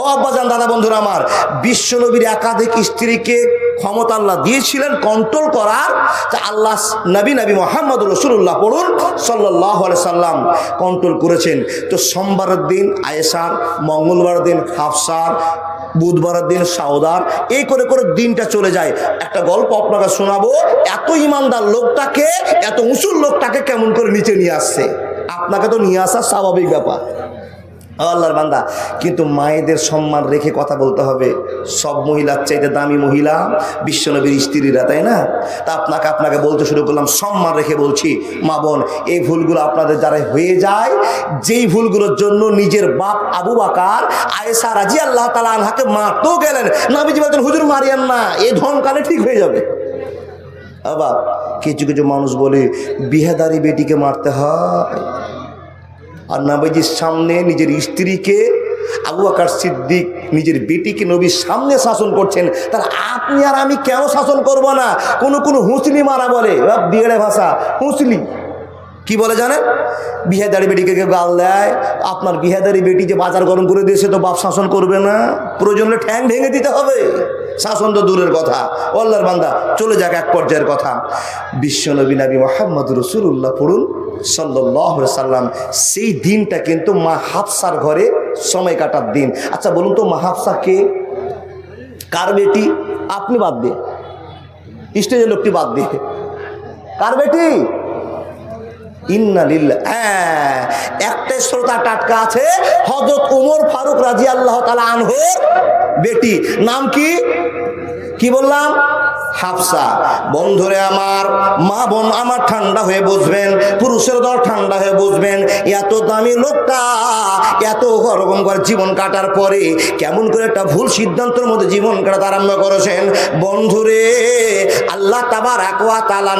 ও আব্বাজান, দাদা বন্ধুরা আমার, বিশ্বনবীর একাধিক স্ত্রীকে ক্ষমতা আল্লাহ দিয়েছিলেন কন্ট্রোল করার। তা আল্লাহ নবী মুহাম্মদ রাসূলুল্লাহ পড়ুন সাল্লাল্লাহু আলাইহি সাল্লাম কন্ট্রোল করেছেন। তো সোমবারের দিন আয়েশার, মঙ্গলবারের দিন হাফসার, বুধবারের দিন সাউদার, এই করে করে দিনটা চলে যায়। একটা গল্প আপনাকে শোনাবো। এত ইমানদার লোকটাকে, এত উঁচুর লোকটাকে কেমন করে নিচে নিয়ে আসছে। আপনাকে তো নিয়ে আসা স্বাভাবিক ব্যাপার, আল্লাহর বান্দা, কিন্তু মায়েদের সম্মান রেখে কথা বলতে হবে। সব মহিলার চাইতে দামি মহিলা বিশ্বনবীর স্ত্রীরা, তাই না? তা আপনাকে বলতে শুরু করলাম, সম্মান রেখে বলছি। মা বোন, এই ভুলগুলো আপনাদের দ্বারা হয়ে যায়, যেই ভুলগুলোর জন্য নিজের বাপ আবু বকর আয়েশা রাদিয়াল্লাহু তাআলা আনহাকে মারতেও গেলেন। নবীজি বলতেন, হুজুর মারিয়েন না, এই ধমকালে ঠিক হয়ে যাবে। আবার কিছু কিছু মানুষ বলে বিহাদারি বেটিকে মারতে হয়, আর নবীজির সামনে নিজের স্ত্রীকে, আবু বকর সিদ্দিক নিজের বেটিকে নবীর সামনে শাসন করছেন। তাহলে আপনি আর আমি কেন শাসন করব না? কোন হুঁসলি মারা বলে, বিগড়ে ভাষা হুঁসলি কি বলে জানেন? বিহাদারি বেটিকে কেউ গাল দেয়। আপনার বিহাদারি বেটি যে বাজার গরম করে দিয়েছে, তো বাপ শাসন করবে না? প্রয়োজন হলে ঠ্যাং ভেঙে দিতে হবে। শাসন তো দূরের কথা। আল্লাহর বান্দা, চলে যাক এক পর্যায়ের কথা। বিশ্বনবী মুহাম্মদ রাসূলুল্লাহ পড়ুন সাল্লাল্লাহু আলাইহি সাল্লাম, সেই দিনটা কিন্তু মা হাফসার ঘরে সময় কাটার দিন। আচ্ছা বলুন তো, মা হাফসা কে? কার বেটি? আপনি বাদ দিয়ে, স্টেজের লোকটি বাদ দিয়ে, কার বেটি? ইন্না লিল্লাহ। হ্যাঁ, একটা শ্রোতা টাটকা আছে, হযরত ওমর ফারুক রাদিয়াল্লাহু তাআলা আনহুর বেটি। নাম কি? কি বললাম? হাফসা। বন্ধুরে আমার, মা বোন আমার, ঠান্ডা হয়ে বুঝবেন, পুরুষের দল ঠান্ডা হয়ে বুঝবেন। এত দামি লোকটা এত রকম করে জীবন কাটার পরে কেমন করে একটা ভুল সিদ্ধান্তের মধ্যে জীবন কাটাতে আরম্ভ করেছেন। বন্ধুরে, আল্লাহ তাবারাক ওয়া তাআলা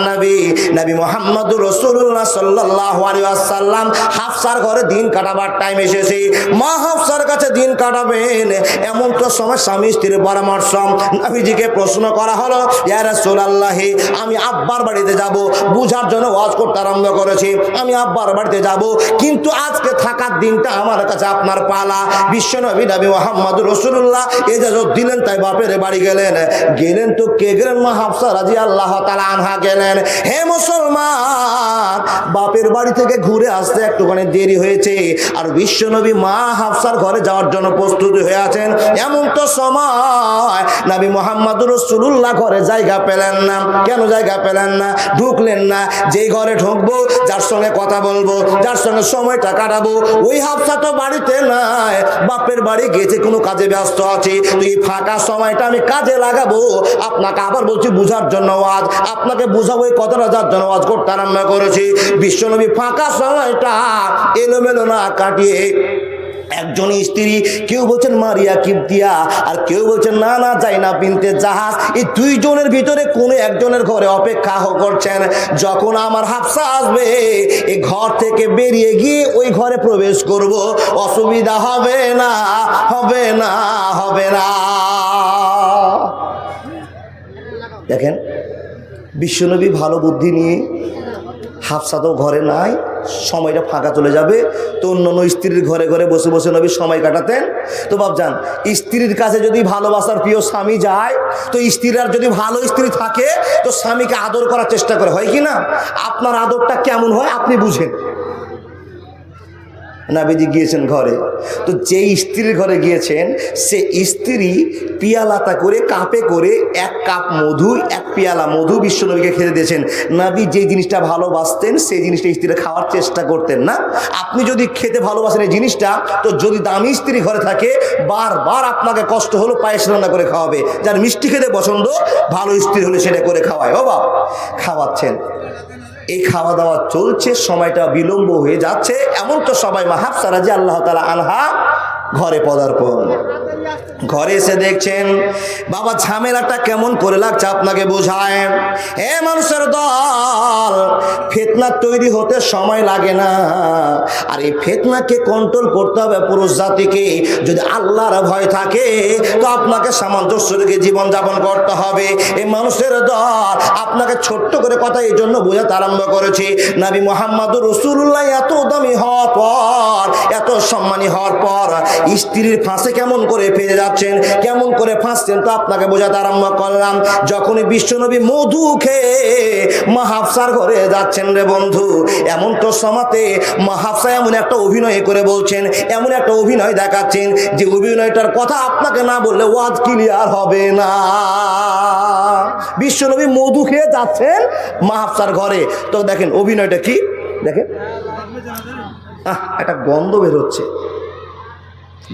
নবী মুহাম্মদুর রাসূলুল্লাহ সাল্লাল্লাহু আলাইহি ওয়াসাল্লাম হাফসার ঘরে দিন কাটাবার টাইম এসেছে। মা হাফসার কাছে দিন কাটাবেন, এমন তো সময় স্বামী স্ত্রীর পরামর্শ। নবীজিকে প্রশ্ন করা হলো, ইয়া রাসূলুল্লাহ, আমি আব্বার বাড়িতে যাব, বুঝার জন্য ওয়াজ করতে আরম্ভ করেছি, আমি আব্বার বাড়িতে যাব, কিন্তু আজকে থাকার দিনটা আমার কাছে আপনার পালা। বিশ্বনবী মুহাম্মদুর রাসূলুল্লাহ ইজাজত দিলেন, তাই বাপের বাড়ি গেলেন। তো কে গেলেন? মা হাফসা রাদিয়াল্লাহু তাআলা আনহা গেলেন। হে মুসলমান, বাপের বাড়ি থেকে ঘুরে আসতে একটুখানি দেরি হয়েছে, আর বিশ্বনবী মা হাফসার ঘরে যাওয়ার জন্য প্রস্তুত হয়ে আছেন। এমন তো সময় নবী মুহাম্মদুর রাসূলুল্লাহ ঘরে জায়গা পেলেন না। কেন জায়গা পেলেন না? ঢুকলেন না। যেই ঘরে ঢুকবো, যার সঙ্গে কথা বলবো, যার সঙ্গে সময়টা কাটাবো, ওই হাফসা তো বাড়িতে নাই, বাপের বাড়ি গেছে, কোনো কাজে ব্যস্ত আছে। তো এই ফাঁকা সময়টা আমি কাজে লাগাবো। আপনাকে আবার বলছি, বুঝার জন্য ওয়াজ, আপনাকে বুঝাবো, এই কথাটা যার জন্য ওয়াজ করতে আরম্ভ করেছি। বিশ্বনবী ফাঁকা সময়টা এলোমেলো না কাটিয়ে, একজন স্ত্রী, কেউ বলছেন মারিয়া কিবতিয়া, আর কেউ বলছেন না জাইনাব বিনতে জাহাজ, এই দুইজনের ভিতরে কোনো একজনের ঘরে অপেক্ষা করছেন। যখন আমার হাফসা আসবে, এই ঘর থেকে বেরিয়ে গিয়ে ওই ঘরে প্রবেশ করব, অসুবিধা হবে না, হবে না, হবে না। দেখেন, বিশ্বনবী ভালো বুদ্ধি নিয়ে, হাফসা তো ঘরে নাই, সময়টা ফাঁকা চলে যাবে, তো অন্য স্ত্রীর ঘরে ঘরে বসে বসে নবী সময় কাটাতেন। তো ভাবজান, স্ত্রীর কাছে যদি ভালোবাসার প্রিয় স্বামী যায়, তো স্ত্রীর যদি ভালো স্ত্রী থাকে, তো স্বামীকে আদর করার চেষ্টা করে, হয় কি না? আপনার আদরটা কেমন হয় আপনি বুঝেন। নবীজি গিয়েছেন ঘরে, তো যেই স্ত্রীর ঘরে গিয়েছেন, সে স্ত্রী পিয়ালাতা করে, কাপে করে এক কাপ মধু, এক পেয়ালা মধু বিশ্বনবীকে খেতে দিয়েছেন। নবী যে জিনিসটা ভালোবাসতেন, সেই জিনিসটা স্ত্রীরা খাওয়ার চেষ্টা করতেন না। আপনি যদি খেতে ভালোবাসেন এই জিনিসটা, তো যদি দামি স্ত্রী ঘরে থাকে, বারবার আপনাকে কষ্ট হলো পায়েস রান্না করে খাওয়াবে। যার মিষ্টি খেতে পছন্দ, ভালো স্ত্রী হলে সেটা করে খাওয়ায়। ও বাপ, খাওয়াচ্ছেন, এই খাওয়া দাওয়া চলছে, সময়টা বিলম্ব হয়ে যাচ্ছে। এমন তো সবাই মা হাফসা রাদিয়াল্লাহু তাআলা আনহা ঘরে পদার্পণ। ঘরে এসে দেখছেন, বাবা ঝামেলাটা কেমন করে লাগছে আপনাকে বোঝায়। হে মানুষের দল, ফিতনা তৈরি হতে সময় লাগে না, আর এই ফিতনাকে কন্ট্রোল করতে হবে পুরুষ জাতিকে। যদি আল্লাহর ভয় থাকে, তো আপনাকে সামঞ্জস্য রেখে জীবনযাপন করতে হবে। এই মানুষের দল, আপনাকে ছোট্ট করে কথা এই জন্য বোঝাতে আরম্ভ করেছি, নবী মুহাম্মদুর রাসূলুল্লাহ এত দামি হওয়ার পর, এত সম্মানী হওয়ার পর, স্ত্রীর ফাঁসে কেমন করে ফেলে যাচ্ছেন। কেমন করে ফাঁসছেন তো আপনাকে বোঝাতে আরম্ভ করলাম। যখনই বিশ্বনবী মধু খেয়ে মা হাফসার ঘরে যাচ্ছেন রে বন্ধু, এমন তো সমাতে মা হাফসা এমন একটা অভিনয় করে বলছেন, এমন একটা অভিনয় দেখাচ্ছেন যে অভিনয়টার কথা আপনাকে না বললে ওয়াজ ক্লিয়ার হবে না। বিশ্বনবী মধু খেয়ে যাচ্ছেন মা হাফসার ঘরে, তো দেখেন অভিনয়টা কি, দেখেন একটা গন্ধ বের হচ্ছে,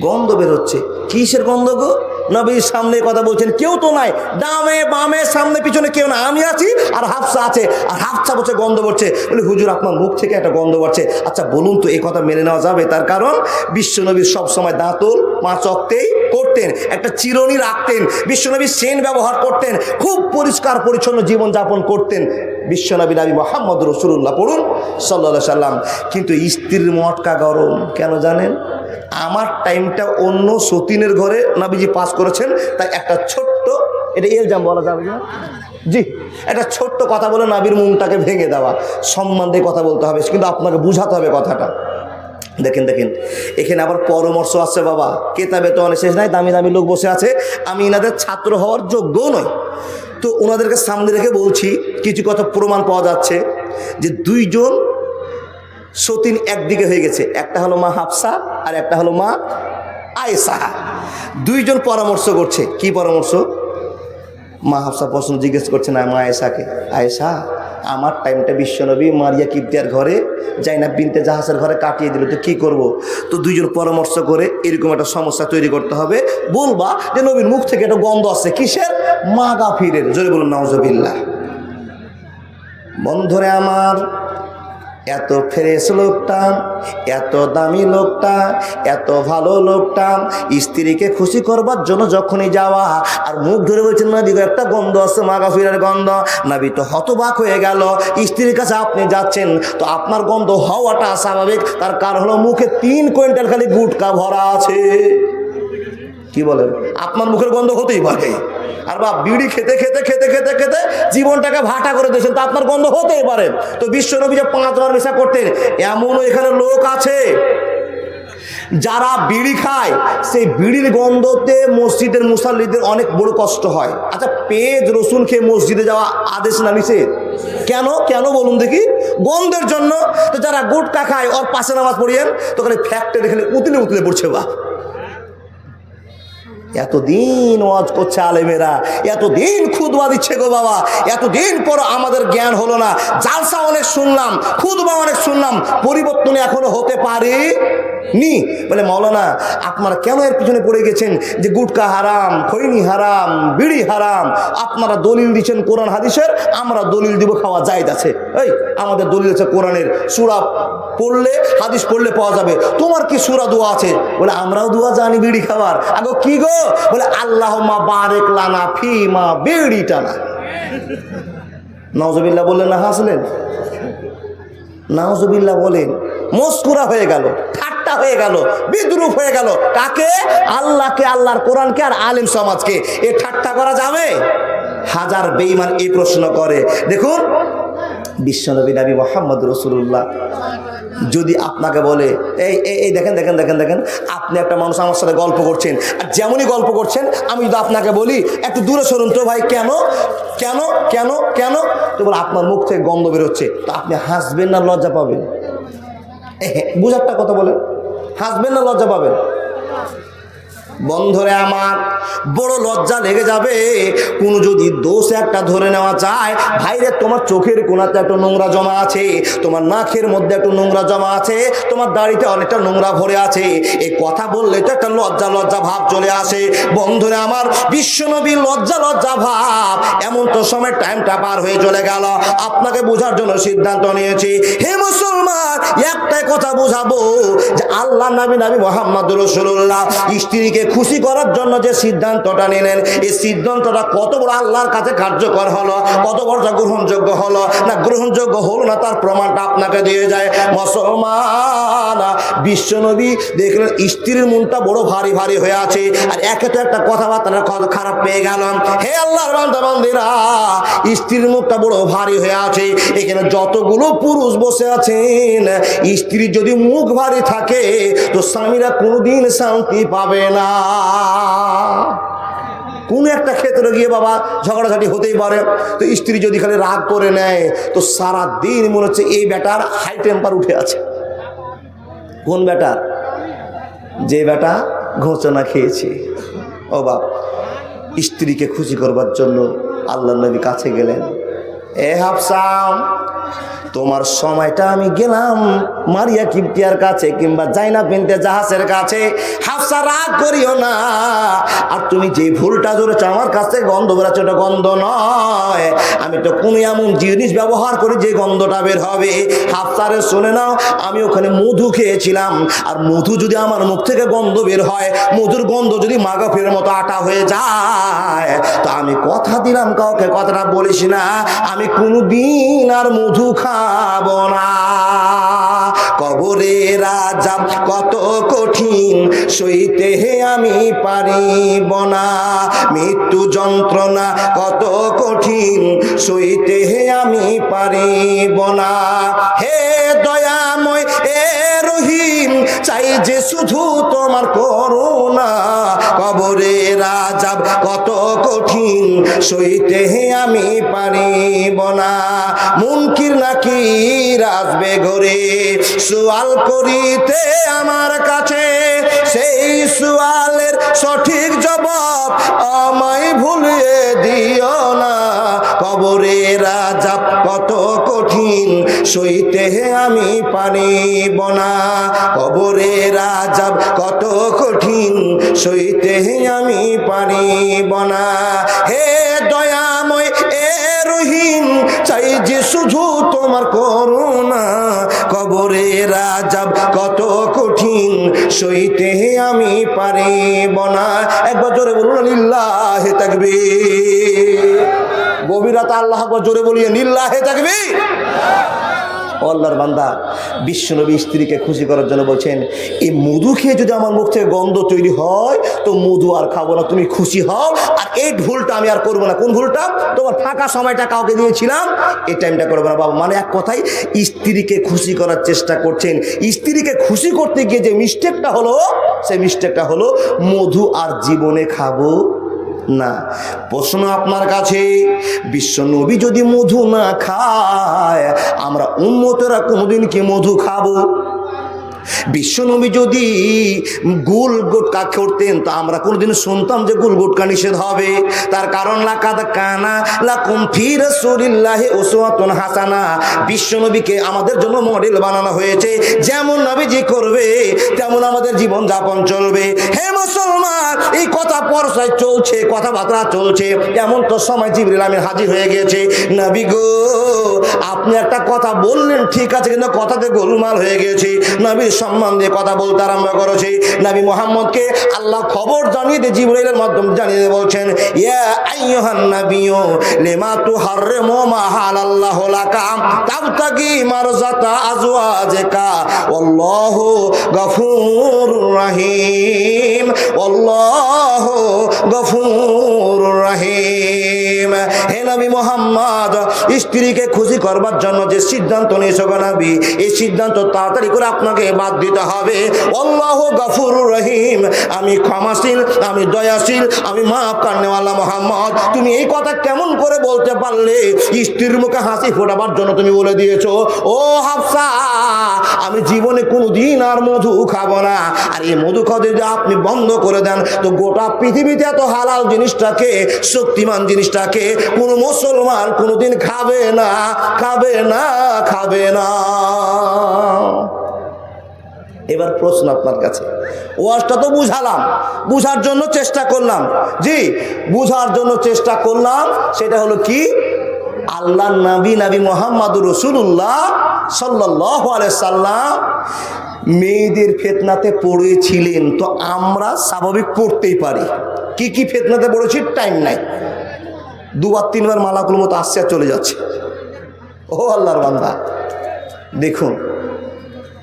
গন্ধ বের হচ্ছে। কিসের গন্ধ গো? নবীর সামনে কথা বলছেন, কেউ তো নাই, ডামে বামে সামনে পিছনে কেউ না, আমি আছি আর হাফসা আছে। আর হাফসা বলছে গন্ধ পড়ছে। বলে হুজুর আপনার মুখ থেকে একটা গন্ধ পড়ছে, আচ্ছা বলুন তো এই কথা মেনে নেওয়া যাবে? তার কারণ বিশ্বনবী সবসময় দাঁতল 5 ওয়াক্তেই করতেন, একটা চিরুনি রাখতেন, বিশ্বনবী সেন্ট ব্যবহার করতেন, খুব পরিষ্কার পরিচ্ছন্ন জীবনযাপন করতেন বিশ্বনবী নবী মুহাম্মদ রাসূলুল্লাহ পড়ুন সাল্লাল্লাহু আলাইহি সাল্লাম। কিন্তু স্ত্রীর মটকা গরম কেন জানেন? আমার টাইমটা অন্য সতীনের ঘরে নবীজি পাস করেছেন, তাই একটা ছোট্ট, এটা ইলজাম বলা যাবে না, জি একটা ছোট্ট কথা বলে নবীর মুখটাকে ভেঙে দেওয়া, সম্মান দিয়ে কথা বলতে হবে, কিন্তু আপনাকে বুঝাতে হবে কথাটা। দেখেন দেখেন এখানে আবার পরামর্শ আছে বাবা, কেতাবে তো অনেক শেষ নাই, দামি দামি লোক বসে আছে, আমি এনাদের ছাত্র হওয়ার যোগ্যও নই, তো ওনাদেরকে সামনে রেখে বলছি। কিছু কথা প্রমাণ পাওয়া যাচ্ছে যে 2 জন সতীন একদিকে হয়ে গেছে, একটা হলো মা হাফসা আর একটা হলো মা আয়েশা। 2 জন পরামর্শ করছে। কি পরামর্শ? মা হাফসা প্রশ্ন জিজ্ঞেস করছে না মা আয়েশাকে, আয়েশা আমার টাইমটা বিশ্বনবী মারিয়া কিবতিয়ার ঘরে জাইনাব বিনতে জাহাসের ঘরে কাটিয়ে দিল, তো কি করব? তো 2 জন পরামর্শ করে এরকম একটা সমস্যা তৈরি করতে হবে, বলবা যে নবীর মুখ থেকে একটা গন্ধ আসছে, কিসের? মা গাফিরের। জোরে বলুন নাউজুবিল্লাহ। বন্ধুরে আমার, এত ফ্রেশ লোকটা, এত দামি লোকটা, এত ভালো লোকটা স্ত্রীকে খুশি করবার জন্য যখনই যাওয়া আর মুখ ধরে বলছেন নবী একটা গন্ধ আছে, মা গাফিরের গন্ধ, নবী তো হতবাক হয়ে গেল। স্ত্রীর কাছে আপনি যাচ্ছেন তো আপনার গন্ধ হওয়াটা স্বাভাবিক, তার কারণ হলো মুখে 3 কুইন্টাল খালি গুটকা ভরা আছে। কি বলেন? আপনার মুখের গন্ধ হতেই পারে। আর বা বিড়ি খেতে খেতে খেতে খেতে খেতে জীবনটাকে ভাটা করে দিয়েছেন, তো আপনার গন্ধ হতেই পারে। তো বিশ্বনবী যে 5 বার নেশা করতেন, এমনও এখানে লোক আছে যারা বিড়ি খায়, সেই বিড়ির গন্ধতে মসজিদের মুসাল্লিদের অনেক বড় কষ্ট হয়। আচ্ছা পেঁয়াজ রসুন খেয়ে মসজিদে যাওয়া আদেশ না নিষেধ? কেন কেন বলুন দেখি? গন্ধের জন্য। তো যারা গুটকা খায় ওর পাশে নামাজ পড়িয়েন, তো ওখানে ফ্যাক্টরি খেলে উতলে উতলে পড়ছে। বা এতদিন ওয়াজ করছে আলেমেরা, এতদিন খুদবা দিচ্ছে গো বাবা, এতদিন পর আমাদের জ্ঞান হলো না। জালসা অনেক শুনলাম, খুদবা অনেক শুনলাম, পরিবর্তন এখনো হতে পারে নি। বলে মাওলানা আপনারা কেন এর পিছনে পড়ে গেছেন যে গুটকা হারাম, খৈনি হারাম, বিড়ি হারাম? আপনারা দলিল দিচ্ছেন কোরআন হাদিসের, আমরা দলিল দিব খাওয়া জায়েজ আছে। এই আমাদের দলিল আছে কোরআনের, সূরা পড়লে হাদিস পড়লে পাওয়া যাবে। তোমার কি সূরা দোয়া আছে? বলে আমরাও দোয়া জানি বিড়ি খাবার। আগো কি গো? বলে আল্লাহুম্মা বারিক লানা ফিমা বিড়ি টানা। নাউজুবিল্লাহ বললেন না হাসলেন? নাউজুবিল্লাহ বলেন। মস্কুরা হয়ে গেল, ঠাট্টা হয়ে গেল, বিদ্রুপ হয়ে গেল। কাকে? আল্লাহকে, আল্লাহর কোরআনকে আর আলেম সমাজকে। এ ঠাট্টা করা যাবে? হাজার বেঈমান এই প্রশ্ন করে। দেখুন বিশ্বনবী নবী মুহাম্মদ রাসূলুল্লাহ যদি আপনাকে বলে এই এই দেখেন দেখেন দেখেন দেখেন আপনি একটা মানুষ আমার সাথে গল্প করছেন, আর যেমনই গল্প করছেন আমি যদি আপনাকে বলি একটু দূরে সরুন তো ভাই, কেন কেন কেন কেন? তো বলে আপনার মুখ থেকে গন্ধ বেরোচ্ছে। তো আপনি হাসবেন না লজ্জা পাবেন? বুঝারটা কথা বলেন, হাসবেন না লজ্জা পাবেন? বন্ধুরে আমার, বড় লজ্জা লেগে যাবে কোন যদি দোষ একটা ধরে নেওয়া যায়। ভাইরে তোমার চোখের কোণাতে একটু নোংরা জমা আছে, তোমার নাকের মধ্যে একটু নোংরা জমা আছে, তোমার দাড়িতে অনেকটা নোংরা ভরে আছে, এই কথা বললে তো একটা লজ্জা লজ্জা ভাব চলে আসে। বন্ধুরে আমার, বিশ্বনবীর লজ্জা লজ্জা ভাব এমন তো সময় টাইমটা পার হয়ে চলে গেল। আপনাকে বোঝার জন্য সিদ্ধান্ত নিয়েছি। হে মুসলমান, একটাই কথা বোঝাবো যে আল্লাহ নবী নবী মুহাম্মদ রাসূলুল্লাহ স্ত্রীকে খুশি করার জন্য যে সিদ্ধান্তটা নিলেন, এই সিদ্ধান্তটা কত বড় আল্লাহর কাছে কার্যকর হলো, কত বড় গ্রহণযোগ্য হলো না গ্রহণযোগ্য হলো না, তার প্রমাণটা আপনাকে দিয়ে যায়। মুসলমান, বিশ্বনবী দেখলেন স্ত্রীর মনটা বড় ভারী ভারী হয়ে আছে, আর একে তো একটা কথাবার্তা খারাপ পেয়ে গেলাম। হে আল্লাহর বান্দা বান্দীরা, স্ত্রীর মুখটা বড় ভারী হয়ে আছে। এখানে যতগুলো পুরুষ বসে আছেন, স্ত্রীর যদি মুখ ভারী থাকে তো স্বামীরা কোনোদিন শান্তি পাবে না। কোনো একটা ক্ষেত্রে গিয়ে বাবা ঝগড়াঝাটি হতেই পারে। তো স্ত্রী যদি খালি রাগ করে নেয় তো সারা দিন মনে হচ্ছে এই বেটার হাই টেম্পার উঠে আছে। কোন বেটার? যে বেটা ঘোষণা খেয়েছে। ও বাপ, স্ত্রীকে খুশি করবার জন্য আল্লাহ নবী কাছে গেলেন। এ হাফসা, তোমার সময়টা আমি গেলাম মারিয়া কিপ্তিয়ার কাছে কিংবা জাইনাব বিনতে জাহাসের কাছে। হাফসা, রাগ করিও না, আর তুমি যে ভুলটা ধরেছো আমার কাছে গন্ধ বেরোচ্ছে, ওটা গন্ধ নয়। আমি তো কোনো এমন জিনিস ব্যবহার করি যে গন্ধটা বের হবে। হাফসারে শুনে নাও, আমি ওখানে মধু খেয়েছিলাম, আর মধু যদি আমার মুখ থেকে গন্ধ বের হয়, মধুর গন্ধ যদি মাগাফের মতো আটা হয়ে যায়, তো আমি কথা দিলাম কাউকে কথাটা বলিস না, আমি কোনোদিন আর মধু খাবো না। কবরের আযাব কত কঠিন সইতে আমি পারিব না, মৃত্যু যন্ত্রণা কত কঠিন সইতে আমি পারিব না। হে দয়াময় এ রহিম, চাই যে শুধু তোমার করুণা। কবরের আযাব কত কঠিন সইতে আমি পারিব না। মুনকির নাকির আসবে ঘরে সুয়াল করিতে আমার কাছে, সেই সুয়ালের সঠিক জবাব আমায় ভুলিয়ে দিও না। কবরের আযাব কত কঠিন সইতে আমি পারিব না। কবরের আযাব কত কঠিন সইতে আমি পারিব না। হে দয়াময় এ রহিম, চাই যে শুধু তোমার করুণা। কবরের আযাব কত কঠিন সইতে আমি পারিব না। একবার জোরে বলুন লিল্লাহি তাকবীর। গভীর রাতে আল্লাহ আকবার জোরে বলিয়ে লিল্লাহি তাকবীর। আল্লাহর বান্দা, বিশ্বনবী স্ত্রীকে খুশি করার জন্য বলছেন, এই মধু খেয়ে যদি আমার মুখ থেকে গন্ধ তৈরি হয় তো মধু আর খাবো না, তুমি খুশি হও, আর এই ভুলটা আমি আর করবো না। কোন ভুলটা? তোমার ফাঁকা সময়টা কাউকে দিয়েছিলাম, এই টাইমটা করবো না বাবা। মানে এক কথায় স্ত্রীকে খুশি করার চেষ্টা করছেন। স্ত্রীকে খুশি করতে গিয়ে যে মিস্টেকটা হলো, সেই মিস্টেকটা হলো মধু আর জীবনে খাবো না। প্রশ্ন আপনার কাছে, বিশ্ব নবী যদি মধু না খায়, আমরা উম্মতেরা কোনোদিন কি মধু খাবো? বিশ্বনবী যদি গুল গুটকা করতেন তো আমরা কোনোদিন শুনতাম যে গুল গুটকা নিষেধ হবে? তার কারণ লাকাদ কানা লাকুম ফি রাসূলিল্লাহি উসওয়াতুন হাসানা, বিশ্বনবীকে আমাদের জন্য মডেল বানানো হয়েছে। যেমন নবীজি করবে তেমন আমাদের জীবন যাপন চলবে। হে মুসলমান, এই কথা পরশায় চলছে, কথাবার্তা চলছে, এমন তো সময় জিবরিল আমিন হাজির হয়ে গেছে। নবী গো, আপনি একটা কথা বললেন ঠিক আছে, কিন্তু কথাতে গোলমাল হয়ে গেছে। নবীর সম্মান দিয়ে কথা বলতে আরম্ভ করেছে। নবী মুহাম্মদকে আল্লাহ খবর জানিয়ে দিয়ে জিবরাইলের মাধ্যমে জানিয়ে দিয়ে বলছেন, ইয়া আইয়ুহান নাবিয়্যু লিমা তুহাররিমু মা হালাল্লাহু লাকা তাবতাগি মারযাতা আজওয়াজিকা ওয়াল্লাহু গফুরুর রহিম, ওয়াল্লাহু গফুরুর রহিম। হে নবী মুহাম্মদ, স্ত্রীকে খুশি করবার জন্য যে সিদ্ধান্ত নিয়েছো নবী, এই সিদ্ধান্ত তাড়াতাড়ি করে আপনাকে বাদ দিতে হবে। আল্লাহু গফুরুর রহিম, আমি ক্ষমাশীল, আমি দয়াশীল, আমি মাফ করনেওয়ালা। মুহাম্মদ, তুমি এই কথা কেমন করে বলতে পারলে? স্ত্রীর মুখে হাসি ফোটাবার জন্য তুমি বলে দিয়েছো, ও হাফসা, আমি জীবনে কোনোদিন আর মধু খাবো না। আর এই মধু খাওয়া যদি আপনি বন্ধ করে দেন তো গোটা পৃথিবীতে এত হালাল জিনিসটাকে, শক্তিমান জিনিসটাকে কোনো মুসলমান কোনোদিন খাবে না, খাবে না, খাবে না। এবার প্রশ্ন আপনার কাছে, ওয়াজটা তো বুঝালাম, বুঝার জন্য চেষ্টা করলাম, জি বুঝার জন্য চেষ্টা করলাম। সেটা হলো কি? আল্লাহ নবী নবী মুহাম্মদুর রাসূলুল্লাহ সাল্লাল্লাহু আলাইহি সাল্লাম মেয়েদের ফিতনাতে পড়েছিলেন, তো আমরা স্বাভাবিক পড়তেই পারি। কি কি ফিতনাতে পড়েছি টাইম নাই, দুবার তিনবার মালাকুল মতো আসছে আর চলে যাচ্ছে। ও আল্লাহর বান্দা, দেখুন,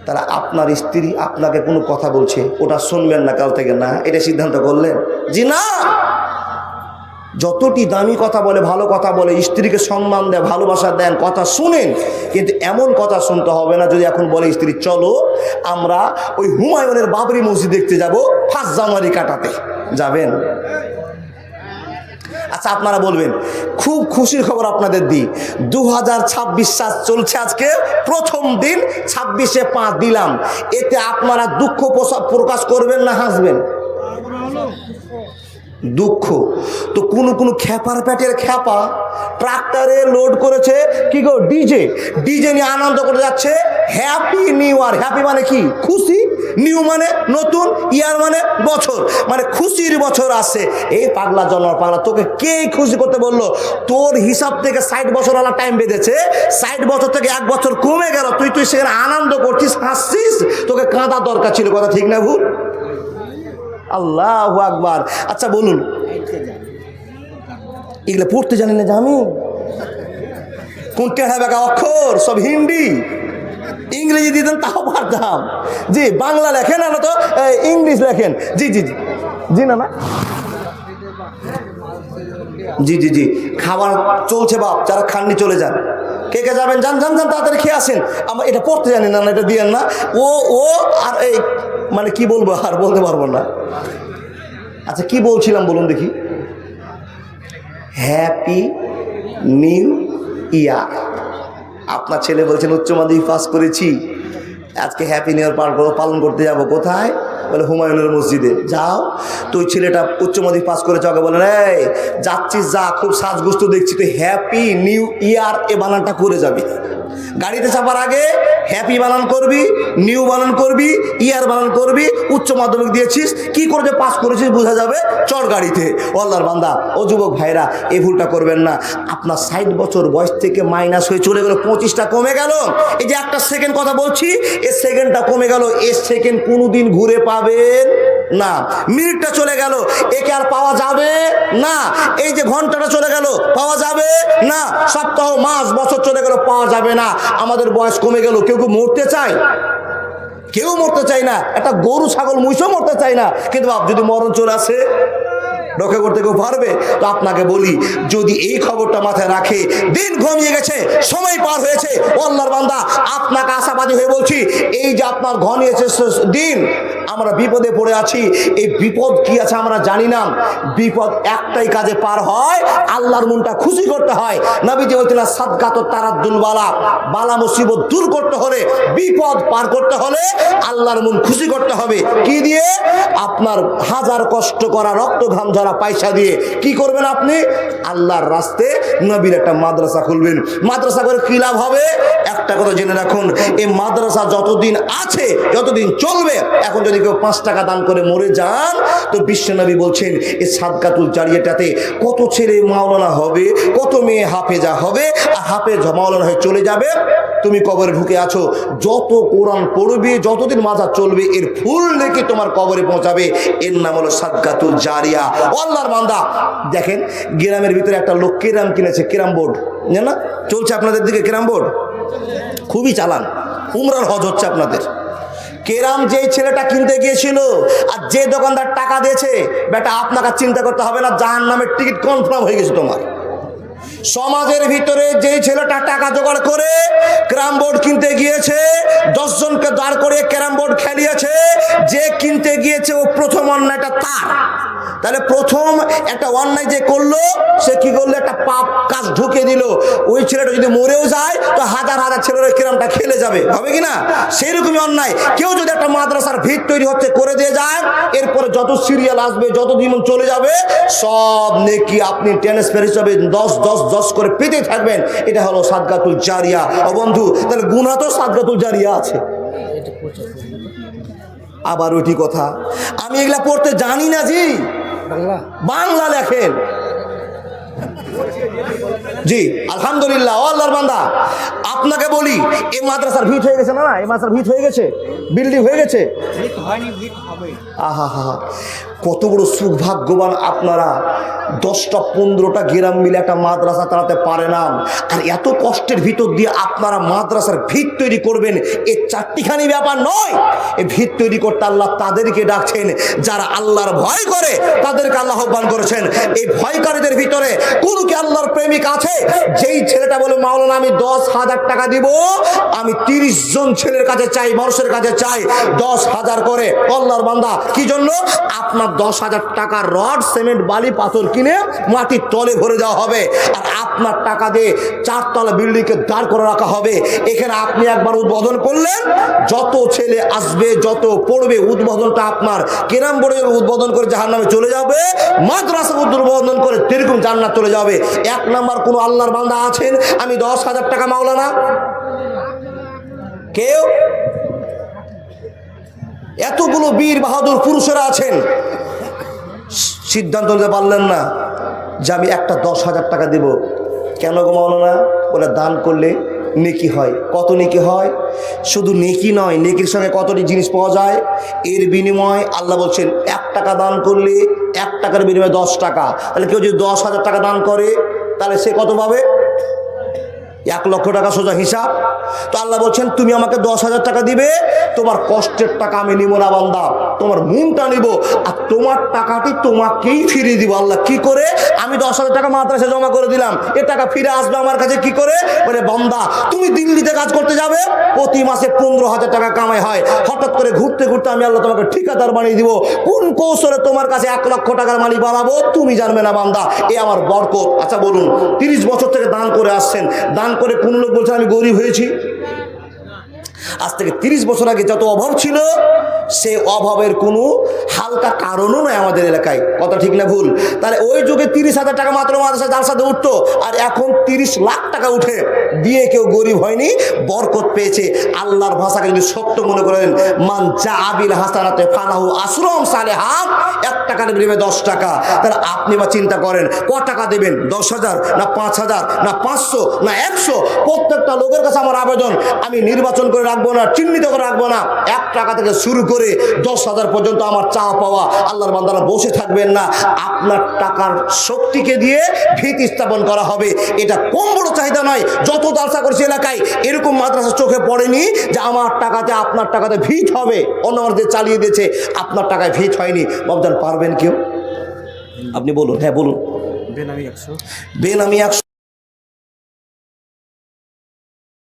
তারা আপনার স্ত্রী আপনাকে কোনো কথা বলছে, ওটা শুনবেন না কাল থেকে, না এটা সিদ্ধান্ত করলেন? জি না। যতটি দামি কথা বলে, ভালো কথা বলে, স্ত্রীকে সম্মান দেয়, ভালোবাসা দেন, কথা শুনেন, কিন্তু এমন কথা শুনতে হবে না যদি এখন বলে স্ত্রী চলো আমরা ওই হুমায়ুনের বাবরি মসজিদ দেখতে যাব 1 জানুয়ারি কাটাতে। যাবেন? আচ্ছা আপনারা বলবেন, খুব খুশির খবর আপনাদের দিই, 2026 সাল চলছে, আজকে প্রথম দিন, 26/5 দিলাম। এতে আপনারা দুঃখ প্রকাশ করবেন না হাসবেন? দুঃখ তো। কোন খ্যাপার প্যাটের খ্যাপা ট্রাক্টরে লোড করেছে কি গো, ডিজে নিয়ে আনন্দ করে যাচ্ছে। Happy new year. হ্যাপি মানে কি? খুশি। নিউ মানে নতুন, ইয়ার মানে বছর, মানে খুশির বছর আসছে। এই পাগলা জন্মার পাগলা, তোকে কে খুশি করতে বললো? তোর হিসাব থেকে 60 বছর আলা টাইম বেঁধেছে, 60 বছর থেকে 1 বছর কমে গেল, তুই সেখানে আনন্দ করছিস, হাসছিস। তোকে কাঁদা দরকার ছিল, কথা ঠিক না ভুল? আল্লাহু আকবার। আচ্ছা বলুন, এগুলো পড়তে জানি না যে আমি? কোন টেढ़ा বেকা অক্ষর সব হিন্দি, ইংরেজি দিতেন তাও পারতাম। জি বাংলা লেখেন না তো ইংলিশ লেখেন। জি জি জি জি না না জি জি জি খাবার চলছে বাপ, যারা খাননি চলে যান। কে কে যাবেন? যান যান যান, তাড়াতাড়ি খেয়ে আসেন। আমার এটা পড়তে জানি না, এটা দিয়েন না। ও আর এই মানে কি বলবো, আর বলতে পারবো না। আচ্ছা কি বলছিলাম বলুন দেখি? Happy new year. আপনার ছেলে বলছেন উচ্চ মাধ্যমিক পাস করেছি, আজকে হ্যাপি নিউ ইয়ার পালন করতে যাব। কোথায়? বলে হুমায়ুনের মসজিদে। যাও। তো ওই ছেলেটা উচ্চ মাধ্যমিক পাস করেছে, ওকে বলেন এই যাচ্ছিস যা, খুব সাজগুস্ত দেখছি, তুই হ্যাপি নিউ ইয়ার এ বানানটা করে যাবি। গাড়িতে চাপার আগে হ্যাপি বানান করবি, নিউ বানান করবি, ইয়ার বানান করবি। উচ্চ মাধ্যমিক দিয়েছিস, কি করে যে পাস করেছিস বোঝা যাবে চড় গাড়িতে। ও আল্লাহর বান্দা, ও যুবক ভাইরা, এই ভুলটা করবেন না। আপনার 60 বছর বয়স থেকে মাইনাস হয়ে চলে গেল, 25টা কমে গেল। এই যে একটা সেকেন্ড কথা বলছি, এই সেকেন্ডটা কমে গেল, এই সেকেন্ড কোনোদিন ঘুরে পাবেন না। মিনিটটা চলে গেল, একে আর পাওয়া যাবে না। এই যে ঘন্টাটা চলে গেল, পাওয়া যাবে না। সপ্তাহ, মাস, বছর চলে গেল, পাওয়া যাবে না। আমাদের বয়স কমে গেল, কেউ মরতে চায়? কেউ মরতে চায় না। একটা গরু ছাগল মুইসও মরতে চায় না, কিন্তু বাপ যদি মরণ চলে আসে রক্ষা করতে কেউ পারবে? তো আপনাকে বলি, যদি এই খবরটা মাথায় রাখে, দিন ঘনিয়ে গেছে, সময় পার হয়েছে, আল্লাহর বান্দা আপনাকে আশাবাদী হয়ে বলছি, এই যে আপনার ঘনিয়েছে দিন, আমরা বিপদে পড়ে আছি। এই বিপদ কি আছে আমরা জানি না। বিপদ একটাই কাজে পার হয়, আল্লাহর মনটা খুশি করতে হয়। নবীজি বলছেন সাদকাত তারাদ্দুল বালা, বালা মুসিবত দূর করতে হলে, বিপদ পার করতে হলে আল্লাহর মন খুশি করতে হবে। কি দিয়ে? আপনার হাজার কষ্ট করা, রক্ত ঘাম ঝরা পয়সা দিয়ে। কি করবেন আপনি? আল্লাহর রাস্তে নবীর একটা মাদ্রাসা খুলবেন। মাদ্রাসা করে কি লাভ হবে? একটা কথা জেনে রাখুন, এই মাদ্রাসা যতদিন আছে, যতদিন চলবে। এখন যদি কেউ 5 টাকা দান করে মরে যান, তো বিশ্বনবী বলছেন এই সাদকাতুল জারিয়াটাতে কত ছেলে মাওলানা হবে, কত মেয়ে হাফেজা হবে, আর হাফেজ মাওলানা হয়ে চলে যাবে। তুমি কবরে ঢুকে আছো, যত কোরআন পড়বে, যতদিন মাজার চলবে, এর ফুল নাকি তোমার কবরে পৌঁছাবে। এর নাম হলো সাদকাতুল জারিয়া। আল্লাহর বান্দা দেখেন, গ্রামের ভিতরে একটা লোক কেরাম কিনেছে, কেরাম বোর্ড না চলছে আপনাদের দিকে? কেরাম বোর্ড খুবই চালান, উমরার হজ হচ্ছে আপনাদের। কেরাম যেই ছেলেটা কিনতে গিয়েছিল আর যে দোকানদার টাকা দিয়েছে, বেটা আপনাকে চিন্তা করতে হবে না, জাহান্নামের টিকিট কনফার্ম হয়ে গেছে তোমার। সমাজের ভিতরে যেই ছেলেটা টাকা জোগাড় করে ক্যারাম বোর্ড কিনতে গিয়েছে, 10 জনকে দাঁড় করে ক্যারাম বোর্ড খেলিয়েছে, যে কিনতে গিয়েছে ও প্রথম অন্যায়টা তার। তাহলে প্রথম একটা অন্যায় যে করলো, সে কি করলো? একটা পাপ কাজ ঢুকে দিল। ওই ছেলেটা যদি মরেও যায়, তো হাজার হাজার ছেলের ক্যারামটা খেলে যাবে, হবে কি না? সেইরকমই অন্যায়। কেউ যদি একটা মাদ্রাসার ভিত তৈরি হচ্ছে করে দিয়ে যায়, এরপরে যত সিরিয়াল আসবে, যত জীবন চলে যাবে, সব নেকি আপনি ট্রান্সফার হিসাবে 10 করে পেতে থাকবেন। এটা হলো সাদকাতুল জারিয়া। ও বন্ধু, তাহলে গুনাহ তো সাদকাতুল জারিয়া আছে। আবার ওইটি কথা, আমি এগুলা পড়তে জানি না জি, বাংলা লেখেন। জি আলহামদুলিল্লাহ। আল্লাহর বান্দা আপনাকে বলি, এই মাদ্রাসার ভিত হয়ে গেছে না? এই মাদ্রাসার ভিত হয়ে গেছে, বিল্ডিং হয়ে গেছে। আহা হা, কত বড় সৌভাগ্যবান আপনারা। 10টা 15টা গ্রাম মিলে একটা মাদ্রাসা চালাতে পারে না, আর এত কষ্টের ভিতর দিয়ে আপনারা মাদ্রাসার ভিত তৈরি করবেন। এই চারটিখানি ব্যাপার নয়। এই ভিত তৈরি করতে আল্লাহ তাদেরকে ডাকছেন যারা আল্লাহর ভয় করে, তাদেরকে আল্লাহ আহ্বান করেছেন। এই ভয়কারীদের ভিতরে কোন কি আল্লাহর প্রেমিক আছে? যেই ছেলেটা বলে মাওলানা আমি 10,000 টাকা দিব, আমি 30 জন ছেলের কাছে চাই, মানুষের কাছে চাই 10,000 করে। আল্লাহর বান্দা কি জন্য? আপনার 10,000 টাকার রড সিমেন্ট বালি পাথর কিনে মাটির তলে ভরে দেওয়া হবে, আর আপনার টাকা দিয়ে 4 তলা বিল্ডিংকে দাঁড় করে রাখা হবে। এখানে আপনি একবার উদ্বোধন করলেন, যত ছেলে আসবে যত পড়বে উদ্বোধনটা আপনার। কেরাম বোর্ডে উদ্বোধন করে জাহান্নামে চলে যাবে, মাদ্রাসা উদ্বোধন করে তেরকম জান্নাত চলে যাবে। 1 নাম্বার কোন আল্লাহর বান্দা আছেন আমি 10,000 টাকা মাওলানা? কেউ? এতগুলো বীর বাহাদুর পুরুষেরা আছেন, সিদ্ধান্ত নিতে পারলেন না যে আমি একটা 10,000 টাকা দেব। কেন গো মাওলানা? বলে দান করলে নেকি হয়। কত নেকি হয়? শুধু নেকি নয়, নেকির সঙ্গে কতটি জিনিস পাওয়া যায়। এর বিনিময় আল্লাহ বলছেন 1 টাকা দান করলে 1 টাকার বিনিময়ে 10 টাকা। তাহলে কেউ যদি 10,000 টাকা দান করে তাহলে সে কত পাবে? 1 লক্ষ টাকা সোজা হিসাব। তো আল্লাহ বলছেন তুমি আমাকে 10,000 টাকা দিবে, তোমার কষ্টের টাকা আমি নিব না বান্দা, তোমার মনটা নিব, আর তোমার টাকাটি তোমাকেই ফিরিয়ে দিব। আল্লাহ কি করে? আমি 10,000 টাকা মাদ্রাসায় জমা করে দিলাম, এ টাকা ফিরে আসবে আমার কাছে কি করে? বলে বান্দা তুমি দিল্লিতে কাজ করতে যাবে, প্রতি মাসে 15,000 টাকা কামাই হয়, হঠাৎ করে ঘুরতে ঘুরতে আমি আল্লাহ তোমাকে ঠিকাদার বানিয়ে দিব, কোন কৌশলে তোমার কাছে 1 লক্ষ টাকার মালিক বানাবো তুমি জানবে না বান্দা, এ আমার বরকত। আচ্ছা বলুন, 30 বছর থেকে দান করে আসছেন, দান করে কোন লোক বলছে আমি গরিব হয়েছি? আজ থেকে 30 বছর আগে যত অভাব ছিল, সে অভাবের কোনো হালকা কারণও নয় আমাদের এলাকায়। কথা ঠিক না ভুল? তাহলে ওই যুগে 30,000 টাকা মাত্র মাদ্রাসা জালসাতে উঠতো, আর এখন 30 লাখ টাকা উঠে দিয়ে কেউ গরিব হয়নি, বরকত পেয়েছে। আল্লাহর ভাষাকে যদি সত্য মনে করেন, মান জাআবিল হাসানাতে ফালাহু আসরুম সালেহাত, 1 টাকার বিনিময়ে 10 টাকা। তাহলে আপনি বা চিন্তা করেন ক টাকা দেবেন? 10,000 না 5,000 না 500 না 100? প্রত্যেকটা লোকের কাছে আমার আবেদন, আমি নির্বাচন করে রাখবো না, চিহ্নিত করে রাখবো না, 1 টাকা থেকে শুরু করে 10,000 পর্যন্ত আমার চাওয়া পাওয়া। আল্লাহর বান্দারা বসে থাকবেন না, আপনার টাকার শক্তিকে দিয়ে ভিত স্থাপন করা হবে। এটা কম বড় চাহিদা নয়। যত দালসা করছে এলাকায় এরকম মাদ্রাসা চোখে পড়েনি যে আমার টাকাতে আপনার টাকাতে ভিত হবে, অন্য মানুষদের চালিয়ে দিয়েছে, আপনার টাকায় ভিত হয়নি। বাবজান পারবেন কেউ? আপনি বলুন। হ্যাঁ বলুন। বেনামি 100